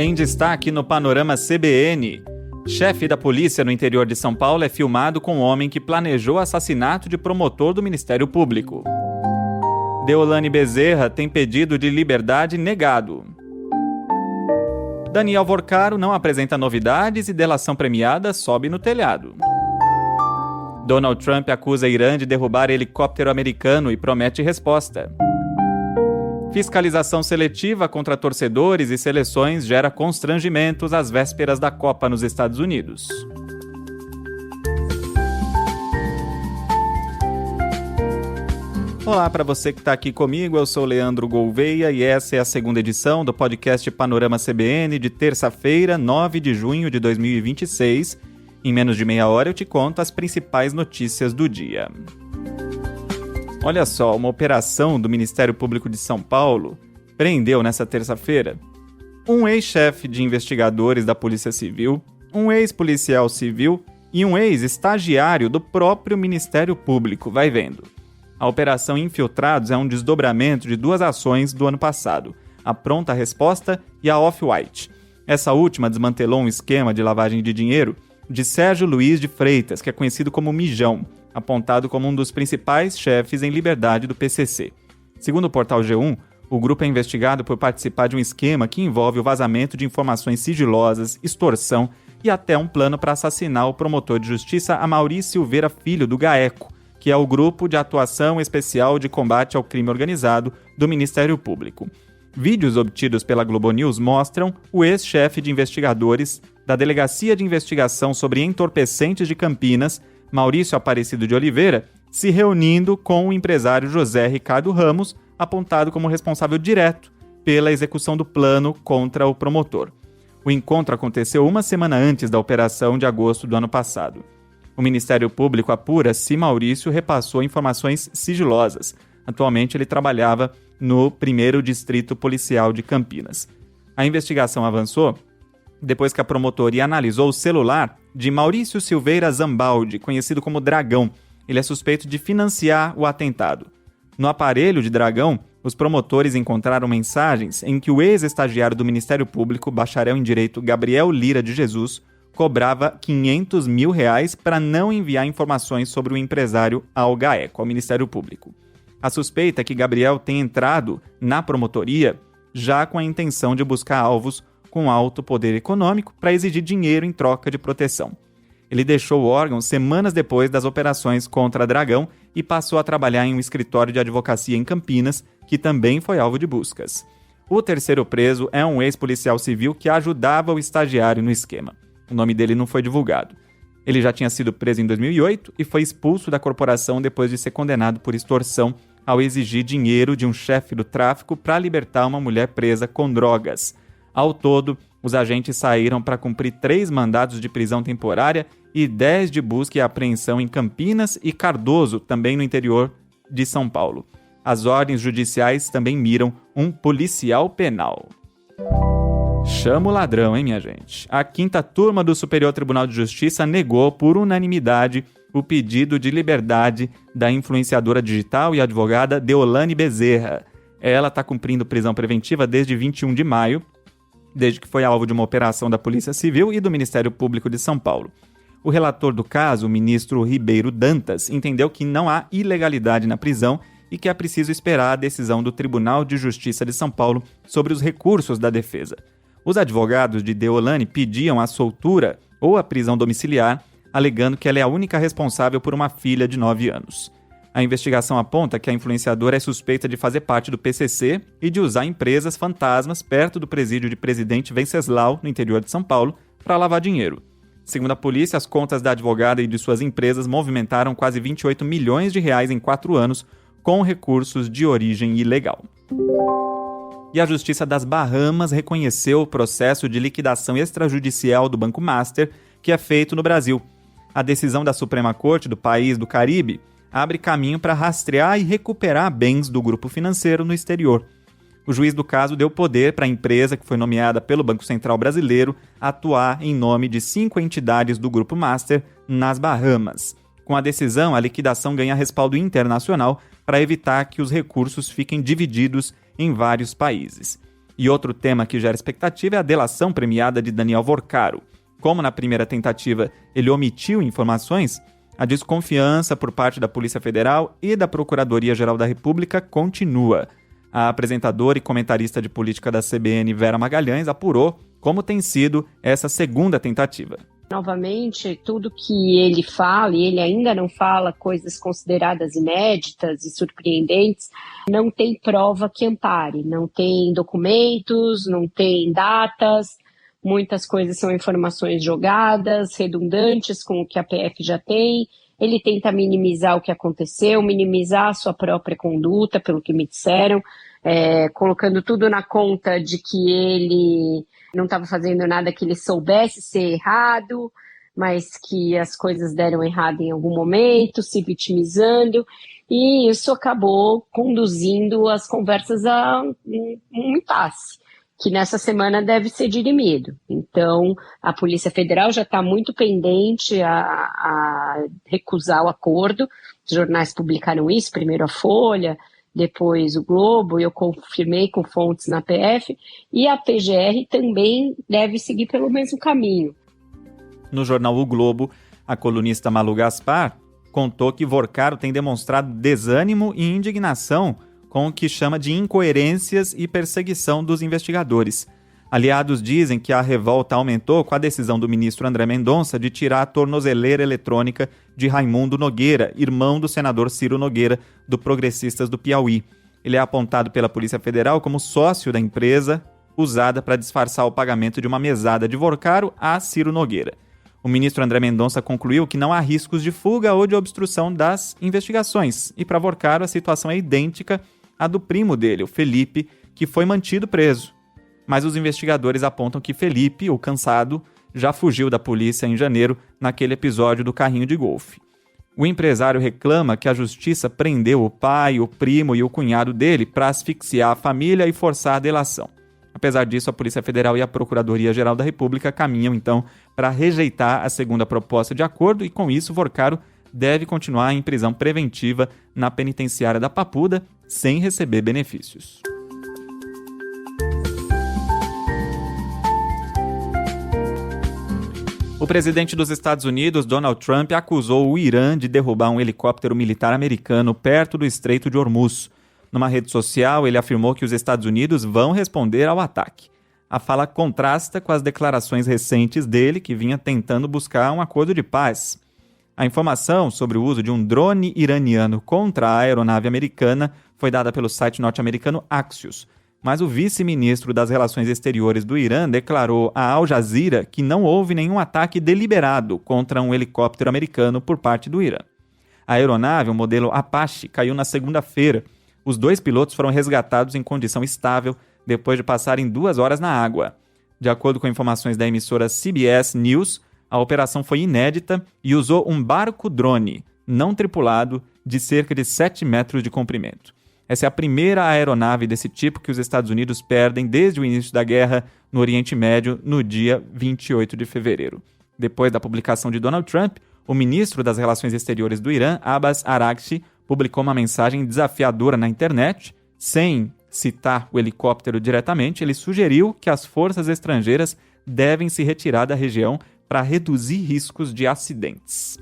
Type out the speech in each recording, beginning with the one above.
Em destaque no Panorama CBN, chefe da polícia no interior de São Paulo é filmado com um homem que planejou o assassinato de promotor do Ministério Público. Deolane Bezerra tem pedido de liberdade negado. Daniel Vorcaro não apresenta novidades e delação premiada sobe no telhado. Donald Trump acusa Irã de derrubar helicóptero americano e promete resposta. Fiscalização seletiva contra torcedores e seleções gera constrangimentos às vésperas da Copa nos Estados Unidos. Olá para você que está aqui comigo, eu sou Leandro Gouveia e essa é a segunda edição do podcast Panorama CBN de terça-feira, 9 de junho de 2026. Em menos de meia hora eu te conto as principais notícias do dia. Olha só, uma operação do Ministério Público de São Paulo prendeu nessa terça-feira um ex-chefe de investigadores da Polícia Civil, um ex-policial civil e um ex-estagiário do próprio Ministério Público, vai vendo. A Operação Infiltrados é um desdobramento de duas ações do ano passado, a Pronta Resposta e a Off-White. Essa última desmantelou um esquema de lavagem de dinheiro de Sérgio Luiz de Freitas, que é conhecido como Mijão, apontado como um dos principais chefes em liberdade do PCC. Segundo o portal G1, o grupo é investigado por participar de um esquema que envolve o vazamento de informações sigilosas, extorsão e até um plano para assassinar o promotor de justiça Amaury Silveira Filho do GAECO, que é o Grupo de Atuação Especial de Combate ao Crime Organizado do Ministério Público. Vídeos obtidos pela Globo News mostram o ex-chefe de investigadores da Delegacia de Investigação sobre Entorpecentes de Campinas, Maurício Aparecido de Oliveira, se reunindo com o empresário José Ricardo Ramos, apontado como responsável direto pela execução do plano contra o promotor. O encontro aconteceu uma semana antes da operação de agosto do ano passado. O Ministério Público apura se Maurício repassou informações sigilosas. Atualmente ele trabalhava no 1º Distrito Policial de Campinas. A investigação avançou depois que a promotoria analisou o celular de Maurício Silveira Zambaldi, conhecido como Dragão. Ele é suspeito de financiar o atentado. No aparelho de Dragão, os promotores encontraram mensagens em que o ex-estagiário do Ministério Público, bacharel em Direito Gabriel Lira de Jesus, cobrava R$500 mil para não enviar informações sobre o empresário ao GAECO, ao Ministério Público. A suspeita é que Gabriel tenha entrado na promotoria já com a intenção de buscar alvos com alto poder econômico para exigir dinheiro em troca de proteção. Ele deixou o órgão semanas depois das operações contra Dragão e passou a trabalhar em um escritório de advocacia em Campinas, que também foi alvo de buscas. O terceiro preso é um ex-policial civil que ajudava o estagiário no esquema. O nome dele não foi divulgado. Ele já tinha sido preso em 2008 e foi expulso da corporação depois de ser condenado por extorsão ao exigir dinheiro de um chefe do tráfico para libertar uma mulher presa com drogas. Ao todo, os agentes saíram para cumprir 3 mandados de prisão temporária e 10 de busca e apreensão em Campinas e Cardoso, também no interior de São Paulo. As ordens judiciais também miram um policial penal. Chama o ladrão, hein, minha gente? A 5ª turma do Superior Tribunal de Justiça negou por unanimidade o pedido de liberdade da influenciadora digital e advogada Deolane Bezerra. Ela está cumprindo prisão preventiva desde 21 de maio, desde que foi alvo de uma operação da Polícia Civil e do Ministério Público de São Paulo. O relator do caso, o ministro Ribeiro Dantas, entendeu que não há ilegalidade na prisão e que é preciso esperar a decisão do Tribunal de Justiça de São Paulo sobre os recursos da defesa. Os advogados de Deolane pediam a soltura ou a prisão domiciliar, alegando que ela é a única responsável por uma filha de 9 anos. A investigação aponta que a influenciadora é suspeita de fazer parte do PCC e de usar empresas fantasmas perto do presídio de Presidente Venceslau, no interior de São Paulo, para lavar dinheiro. Segundo a polícia, as contas da advogada e de suas empresas movimentaram quase 28 milhões de reais em 4 anos, com recursos de origem ilegal. E a Justiça das Bahamas reconheceu o processo de liquidação extrajudicial do Banco Master, que é feito no Brasil. A decisão da Suprema Corte do país do Caribe abre caminho para rastrear e recuperar bens do grupo financeiro no exterior. O juiz do caso deu poder para a empresa, que foi nomeada pelo Banco Central Brasileiro, atuar em nome de 5 entidades do Grupo Master nas Bahamas. Com a decisão, a liquidação ganha respaldo internacional para evitar que os recursos fiquem divididos em vários países. E outro tema que gera expectativa é a delação premiada de Daniel Vorcaro. Como na primeira tentativa ele omitiu informações, a desconfiança por parte da Polícia Federal e da Procuradoria-Geral da República continua. A apresentadora e comentarista de política da CBN, Vera Magalhães, apurou como tem sido essa segunda tentativa. Novamente, tudo que ele fala, e ele ainda não fala coisas consideradas inéditas e surpreendentes, não tem prova que ampare, não tem documentos, não tem datas, muitas coisas são informações jogadas, redundantes com o que a PF já tem. Ele tenta minimizar o que aconteceu, minimizar a sua própria conduta, pelo que me disseram, colocando tudo na conta de que ele não estava fazendo nada que ele soubesse ser errado, mas que as coisas deram errado em algum momento, se vitimizando, e isso acabou conduzindo as conversas a um impasse, que nessa semana deve ser dirimido. Então, a Polícia Federal já está muito pendente a recusar o acordo. Os jornais publicaram isso, primeiro a Folha, depois o Globo, eu confirmei com fontes na PF, e a PGR também deve seguir pelo mesmo caminho. No jornal O Globo, a colunista Malu Gaspar contou que Vorcaro tem demonstrado desânimo e indignação com o que chama de incoerências e perseguição dos investigadores. Aliados dizem que a revolta aumentou com a decisão do ministro André Mendonça de tirar a tornozeleira eletrônica de Raimundo Nogueira, irmão do senador Ciro Nogueira, do Progressistas do Piauí. Ele é apontado pela Polícia Federal como sócio da empresa usada para disfarçar o pagamento de uma mesada de Vorcaro a Ciro Nogueira. O ministro André Mendonça concluiu que não há riscos de fuga ou de obstrução das investigações. E para Vorcaro a situação é idêntica à do primo dele, o Felipe, que foi mantido preso. Mas os investigadores apontam que Felipe, o cansado, já fugiu da polícia em janeiro naquele episódio do carrinho de golfe. O empresário reclama que a justiça prendeu o pai, o primo e o cunhado dele para asfixiar a família e forçar a delação. Apesar disso, a Polícia Federal e a Procuradoria-Geral da República caminham, então, para rejeitar a segunda proposta de acordo e, com isso, Vorcaro deve continuar em prisão preventiva na penitenciária da Papuda, sem receber benefícios. O presidente dos Estados Unidos, Donald Trump, acusou o Irã de derrubar um helicóptero militar americano perto do Estreito de Hormuz. Numa rede social, ele afirmou que os Estados Unidos vão responder ao ataque. A fala contrasta com as declarações recentes dele, que vinha tentando buscar um acordo de paz. A informação sobre o uso de um drone iraniano contra a aeronave americana foi dada pelo site norte-americano Axios. Mas o vice-ministro das Relações Exteriores do Irã declarou à Al Jazeera que não houve nenhum ataque deliberado contra um helicóptero americano por parte do Irã. A aeronave, o modelo Apache, caiu na segunda-feira. Os 2 pilotos foram resgatados em condição estável depois de passarem 2 horas na água. De acordo com informações da emissora CBS News, a operação foi inédita e usou um barco-drone não tripulado de cerca de 7 metros de comprimento. Essa é a primeira aeronave desse tipo que os Estados Unidos perdem desde o início da guerra no Oriente Médio, no dia 28 de fevereiro. Depois da publicação de Donald Trump, o ministro das Relações Exteriores do Irã, Abbas Araghchi, publicou uma mensagem desafiadora na internet. Sem citar o helicóptero diretamente, ele sugeriu que as forças estrangeiras devem se retirar da região para reduzir riscos de acidentes.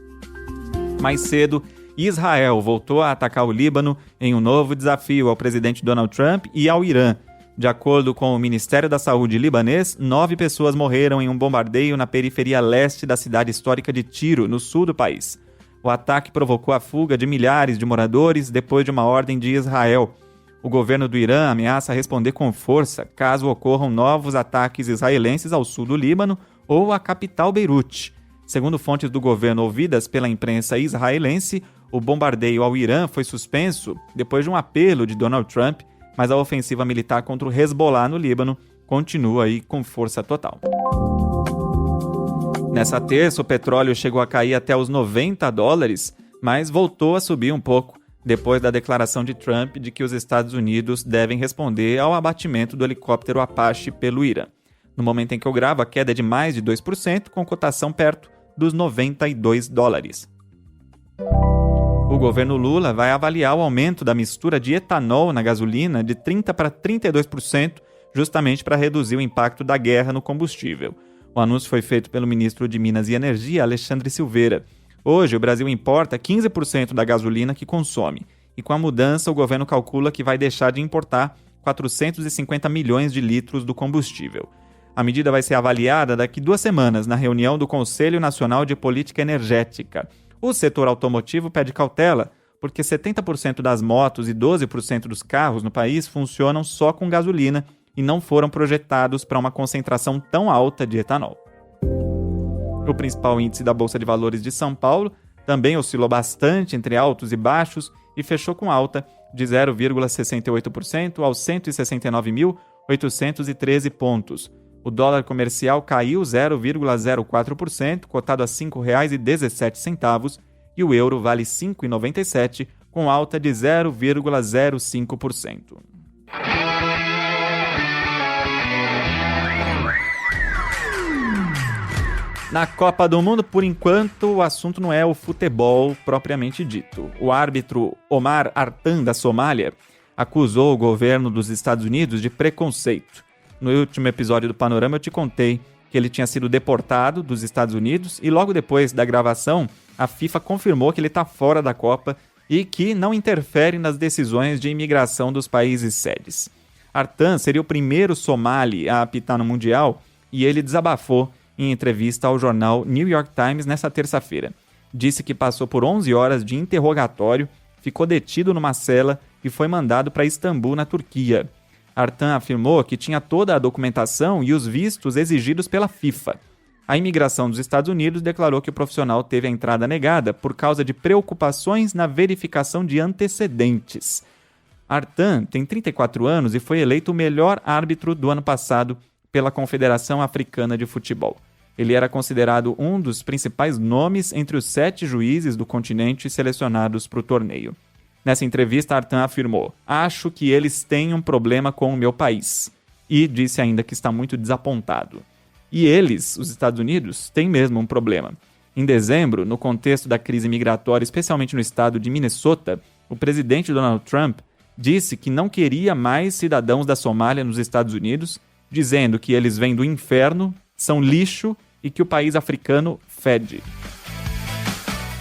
Mais cedo, Israel voltou a atacar o Líbano em um novo desafio ao presidente Donald Trump e ao Irã. De acordo com o Ministério da Saúde libanês, 9 pessoas morreram em um bombardeio na periferia leste da cidade histórica de Tiro, no sul do país. O ataque provocou a fuga de milhares de moradores depois de uma ordem de Israel. O governo do Irã ameaça responder com força caso ocorram novos ataques israelenses ao sul do Líbano ou à capital Beirute. Segundo fontes do governo ouvidas pela imprensa israelense, o bombardeio ao Irã foi suspenso depois de um apelo de Donald Trump, mas a ofensiva militar contra o Hezbollah no Líbano continua aí com força total. Nessa terça, o petróleo chegou a cair até os $90, mas voltou a subir um pouco depois da declaração de Trump de que os Estados Unidos devem responder ao abatimento do helicóptero Apache pelo Irã. No momento em que eu gravo, a queda é de mais de 2%, com cotação perto dos $92. O governo Lula vai avaliar o aumento da mistura de etanol na gasolina de 30% para 32%, justamente para reduzir o impacto da guerra no combustível. O anúncio foi feito pelo ministro de Minas e Energia, Alexandre Silveira. Hoje, o Brasil importa 15% da gasolina que consome, e com a mudança, o governo calcula que vai deixar de importar 450 milhões de litros do combustível. A medida vai ser avaliada daqui 2 semanas, na reunião do Conselho Nacional de Política Energética. O setor automotivo pede cautela, porque 70% das motos e 12% dos carros no país funcionam só com gasolina e não foram projetados para uma concentração tão alta de etanol. O principal índice da Bolsa de Valores de São Paulo também oscilou bastante entre altos e baixos e fechou com alta de 0,68% aos 169.813 pontos. O dólar comercial caiu 0,04%, cotado a R$ 5,17, e o euro vale R$ 5,97, com alta de 0,05%. Na Copa do Mundo, por enquanto, o assunto não é o futebol propriamente dito. O árbitro Omar Artan, da Somália, acusou o governo dos Estados Unidos de preconceito. No último episódio do Panorama, eu te contei que ele tinha sido deportado dos Estados Unidos e logo depois da gravação, a FIFA confirmou que ele está fora da Copa e que não interfere nas decisões de imigração dos países sedes. Artan seria o primeiro somali a apitar no Mundial e ele desabafou em entrevista ao jornal New York Times nesta terça-feira. Disse que passou por 11 horas de interrogatório, ficou detido numa cela e foi mandado para Istambul, na Turquia. Artan afirmou que tinha toda a documentação e os vistos exigidos pela FIFA. A imigração dos Estados Unidos declarou que o profissional teve a entrada negada por causa de preocupações na verificação de antecedentes. Artan tem 34 anos e foi eleito o melhor árbitro do ano passado pela Confederação Africana de Futebol. Ele era considerado um dos principais nomes entre os 7 juízes do continente selecionados para o torneio. Nessa entrevista, Artan afirmou: "Acho que eles têm um problema com o meu país." E disse ainda que está muito desapontado. E eles, os Estados Unidos, têm mesmo um problema. Em dezembro, no contexto da crise migratória, especialmente no estado de Minnesota, o presidente Donald Trump disse que não queria mais cidadãos da Somália nos Estados Unidos, dizendo que eles vêm do inferno, são lixo e que o país africano fede.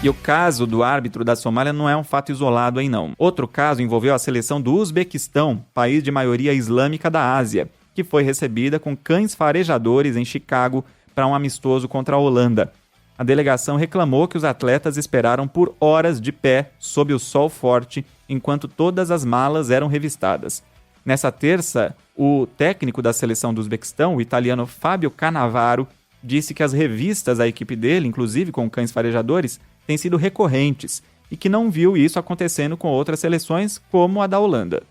E o caso do árbitro da Somália não é um fato isolado aí não. Outro caso envolveu a seleção do Uzbequistão, país de maioria islâmica da Ásia, que foi recebida com cães farejadores em Chicago para um amistoso contra a Holanda. A delegação reclamou que os atletas esperaram por horas de pé sob o sol forte, enquanto todas as malas eram revistadas. Nessa terça, o técnico da seleção do Uzbequistão, o italiano Fábio Cannavaro, disse que as revistas da equipe dele, inclusive com cães farejadores, têm sido recorrentes e que não viu isso acontecendo com outras seleções, como a da Holanda.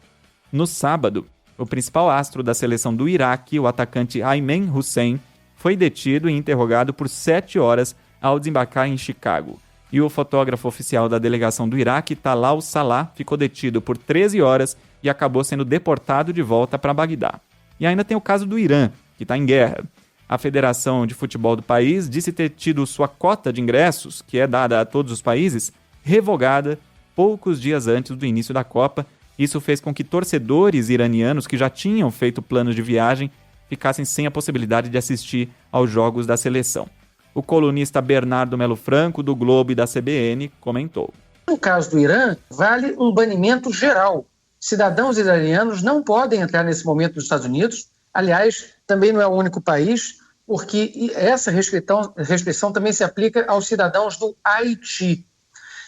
No sábado, o principal astro da seleção do Iraque, o atacante Ayman Hussein, foi detido e interrogado por 7 horas ao desembarcar em Chicago. E o fotógrafo oficial da delegação do Iraque, Talal Salah, ficou detido por 13 horas e acabou sendo deportado de volta para Bagdá. E ainda tem o caso do Irã, que está em guerra. A Federação de Futebol do país disse ter tido sua cota de ingressos, que é dada a todos os países, revogada poucos dias antes do início da Copa. Isso fez com que torcedores iranianos que já tinham feito planos de viagem ficassem sem a possibilidade de assistir aos jogos da seleção. O colunista Bernardo Melo Franco, do Globo e da CBN, comentou: "No caso do Irã, vale um banimento geral. Cidadãos iranianos não podem entrar nesse momento nos Estados Unidos. Aliás, também não é o único país, porque essa restrição também se aplica aos cidadãos do Haiti.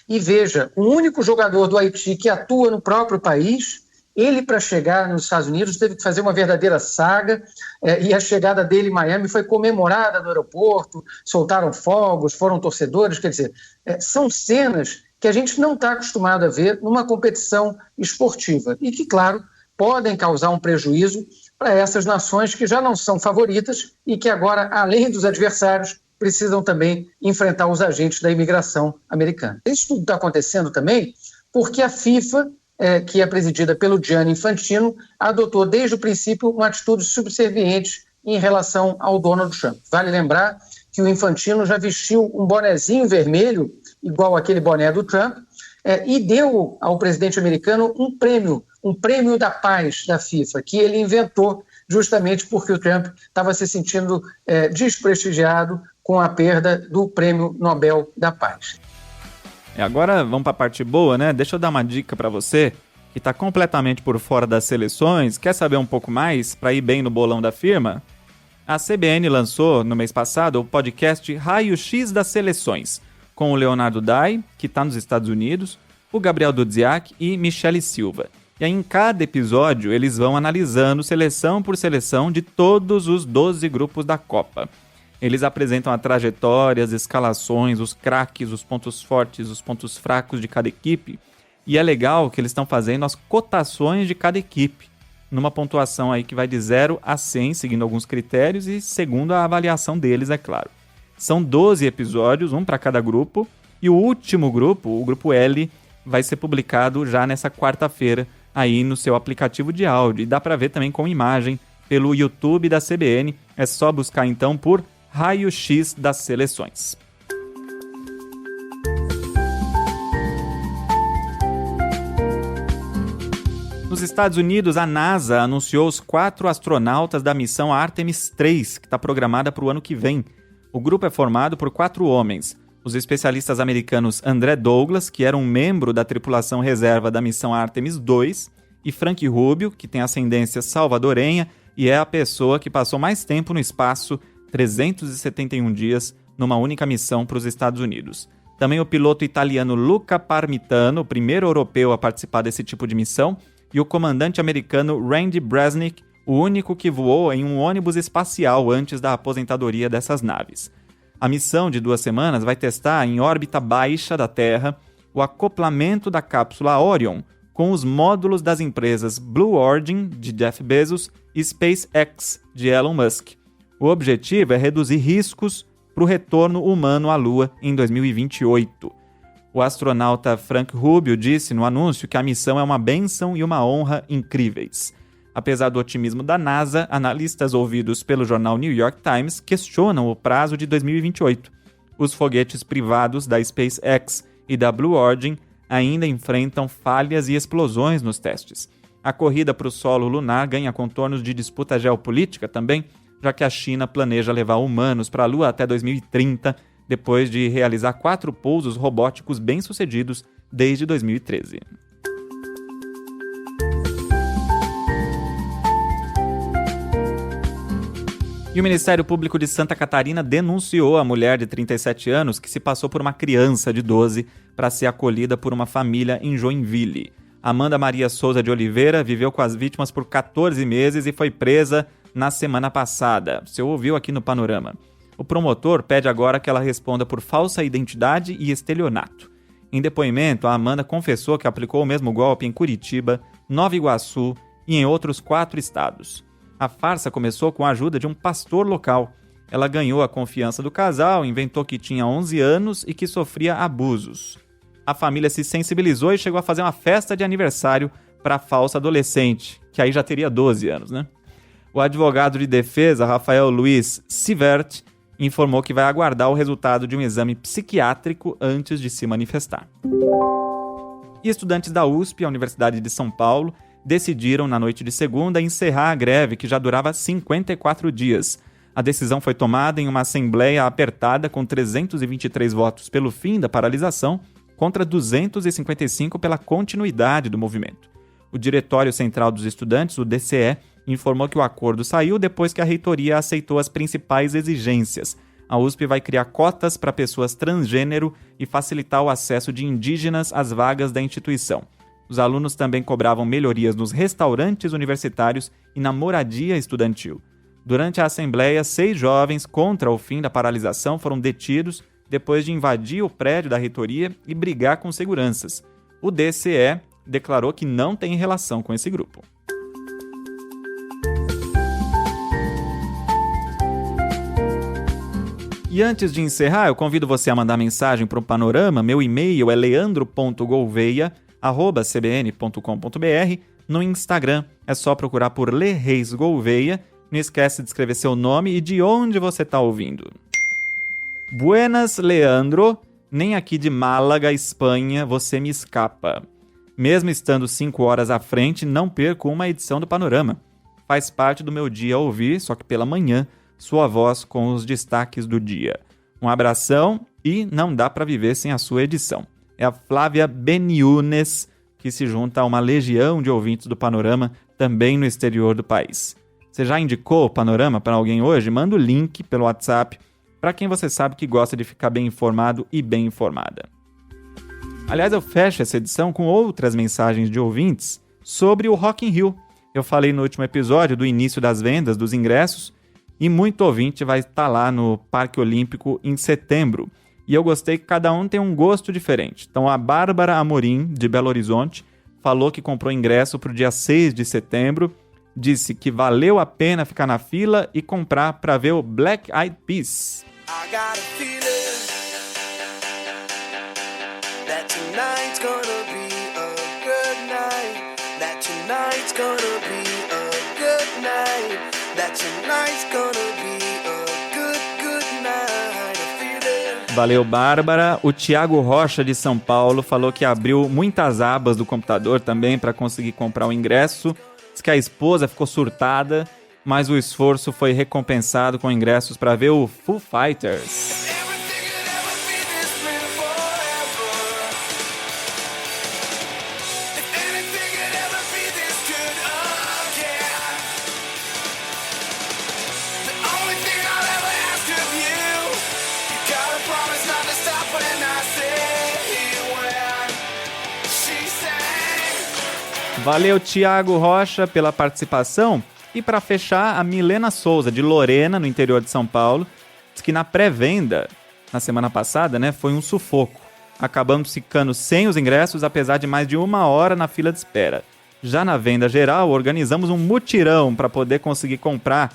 E veja, o único jogador do Haiti que atua no próprio país, ele, para chegar nos Estados Unidos, teve que fazer uma verdadeira saga, e a chegada dele em Miami foi comemorada no aeroporto, soltaram fogos, foram torcedores, quer dizer, são cenas que a gente não está acostumado a ver numa competição esportiva e que, claro, podem causar um prejuízo para essas nações que já não são favoritas e que agora, além dos adversários, precisam também enfrentar os agentes da imigração americana. Isso tudo está acontecendo também porque a FIFA, que é presidida pelo Gianni Infantino, adotou desde o princípio uma atitude subserviente em relação ao Donald Trump. Vale lembrar que o Infantino já vestiu um bonezinho vermelho, igual aquele boné do Trump, e deu ao presidente americano um prêmio da paz da FIFA, que ele inventou justamente porque o Trump estava se sentindo desprestigiado com a perda do Prêmio Nobel da Paz. Agora vamos para a parte boa, né? Deixa eu dar uma dica para você que está completamente por fora das seleções, quer saber um pouco mais para ir bem no bolão da firma? A CBN lançou, no mês passado, o podcast Raio-X das Seleções, com o Leonardo Dai, que está nos Estados Unidos, o Gabriel Dudziak e Michele Silva. E aí, em cada episódio, eles vão analisando seleção por seleção de todos os 12 grupos da Copa. Eles apresentam a trajetória, as escalações, os craques, os pontos fortes, os pontos fracos de cada equipe. E é legal que eles estão fazendo as cotações de cada equipe, numa pontuação aí que vai de 0 a 100, seguindo alguns critérios e segundo a avaliação deles, é claro. São 12 episódios, um para cada grupo, e o último grupo, o grupo L, vai ser publicado já nessa quarta-feira aí no seu aplicativo de áudio. E dá para ver também com imagem pelo YouTube da CBN. É só buscar então por Raio-X das Seleções. Nos Estados Unidos, a NASA anunciou os 4 astronautas da missão Artemis 3, que está programada para o ano que vem. O grupo é formado por 4 homens. Os especialistas americanos André Douglas, que era um membro da tripulação reserva da missão Artemis 2, e Frank Rubio, que tem ascendência salvadorenha e é a pessoa que passou mais tempo no espaço, 371 dias, numa única missão para os Estados Unidos. Também o piloto italiano Luca Parmitano, o primeiro europeu a participar desse tipo de missão, e o comandante americano Randy Bresnik, o único que voou em um ônibus espacial antes da aposentadoria dessas naves. A missão de 2 semanas vai testar em órbita baixa da Terra o acoplamento da cápsula Orion com os módulos das empresas Blue Origin, de Jeff Bezos, e SpaceX, de Elon Musk. O objetivo é reduzir riscos para o retorno humano à Lua em 2028. O astronauta Frank Rubio disse no anúncio que a missão é uma bênção e uma honra incríveis. Apesar do otimismo da NASA, analistas ouvidos pelo jornal New York Times questionam o prazo de 2028. Os foguetes privados da SpaceX e da Blue Origin ainda enfrentam falhas e explosões nos testes. A corrida para o solo lunar ganha contornos de disputa geopolítica também, já que a China planeja levar humanos para a Lua até 2030, depois de realizar 4 pousos robóticos bem-sucedidos desde 2013. E o Ministério Público de Santa Catarina denunciou a mulher de 37 anos que se passou por uma criança de 12 para ser acolhida por uma família em Joinville. Amanda Maria Souza de Oliveira viveu com as vítimas por 14 meses e foi presa na semana passada. Você ouviu aqui no Panorama. O promotor pede agora que ela responda por falsa identidade e estelionato. Em depoimento, a Amanda confessou que aplicou o mesmo golpe em Curitiba, Nova Iguaçu e em outros 4 estados. A farsa começou com a ajuda de um pastor local. Ela ganhou a confiança do casal, inventou que tinha 11 anos e que sofria abusos. A família se sensibilizou e chegou a fazer uma festa de aniversário para a falsa adolescente, que aí já teria 12 anos, né? O advogado de defesa, Rafael Luiz Sivert, informou que vai aguardar o resultado de um exame psiquiátrico antes de se manifestar. E estudantes da USP, a Universidade de São Paulo, decidiram na noite de segunda encerrar a greve que já durava 54 dias. A decisão foi tomada em uma assembleia apertada com 323 votos pelo fim da paralisação contra 255 pela continuidade do movimento. O Diretório Central dos Estudantes, o DCE, informou que o acordo saiu depois que a reitoria aceitou as principais exigências. A USP vai criar cotas para pessoas transgênero e facilitar o acesso de indígenas às vagas da instituição. Os alunos também cobravam melhorias nos restaurantes universitários e na moradia estudantil. Durante a assembleia, 6 jovens contra o fim da paralisação foram detidos depois de invadir o prédio da reitoria e brigar com seguranças. O DCE declarou que não tem relação com esse grupo. E antes de encerrar, eu convido você a mandar mensagem para o Panorama. Meu e-mail é leandro.gouveia@cbn.com.br. No Instagram é só procurar por Le Reis Gouveia. Não esquece de escrever seu nome e de onde você está ouvindo. Buenas, Leandro. Nem aqui de Málaga, Espanha, você me escapa. Mesmo estando 5 horas à frente, não perco uma edição do Panorama. faz parte do meu dia ouvir, só que pela manhã, sua voz com os destaques do dia. Um abração e não dá para viver sem a sua edição. É a Flávia Beniunes, que se junta a uma legião de ouvintes do Panorama, também no exterior do país. Você já indicou o Panorama para alguém hoje? Manda o link pelo WhatsApp para quem você sabe que gosta de ficar bem informado e bem informada. Aliás, eu fecho essa edição com outras mensagens de ouvintes sobre o Rock in Rio. Eu falei no último episódio do início das vendas dos ingressos e muito ouvinte vai estar lá no Parque Olímpico em setembro. E eu gostei que cada um tem um gosto diferente. Então a Bárbara Amorim, de Belo Horizonte, falou que comprou ingresso para o dia 6 de setembro, disse que valeu a pena ficar na fila e comprar para ver o Black Eyed Peas. I got a feeling that tonight's gonna be a good night, that tonight's gonna be a good night, that tonight's gonna be a good night, a feeling. Valeu, Bárbara. O Thiago Rocha, de São Paulo, falou que abriu muitas abas do computador também para conseguir comprar o ingresso. Diz que a esposa ficou surtada, mas o esforço foi recompensado com ingressos para ver o Foo Fighters. Valeu, Thiago Rocha, pela participação. E para fechar, a Milena Souza, de Lorena, no interior de São Paulo, diz que na pré-venda, na semana passada, foi um sufoco. Acabamos ficando sem os ingressos, apesar de mais de 1 hora na fila de espera. Já na venda geral, organizamos um mutirão para poder conseguir comprar.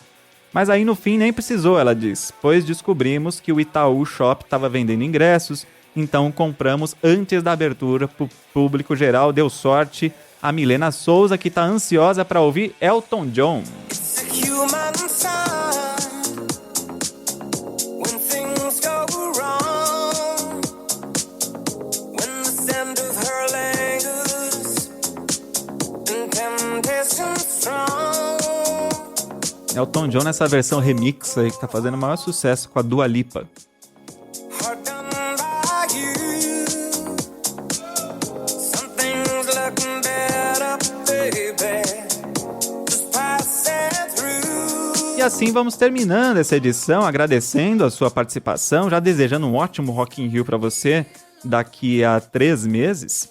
Mas aí no fim nem precisou, ela diz, pois descobrimos que o Itaú Shop estava vendendo ingressos, então compramos antes da abertura para o público geral. Deu sorte. A Milena Souza, que está ansiosa para ouvir Elton John. Elton John nessa versão remix aí, que está fazendo o maior sucesso com a Dua Lipa. E assim vamos terminando essa edição, agradecendo a sua participação, já desejando um ótimo Rock in Rio para você daqui a 3 meses.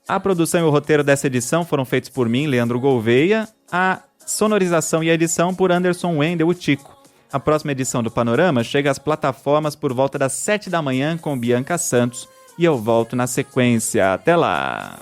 A produção e o roteiro dessa edição foram feitos por mim, Leandro Gouveia, a sonorização e a edição por Anderson Wendel, o Tico. A próxima edição do Panorama chega às plataformas por volta das 7 da manhã com Bianca Santos e eu volto na sequência. Até lá!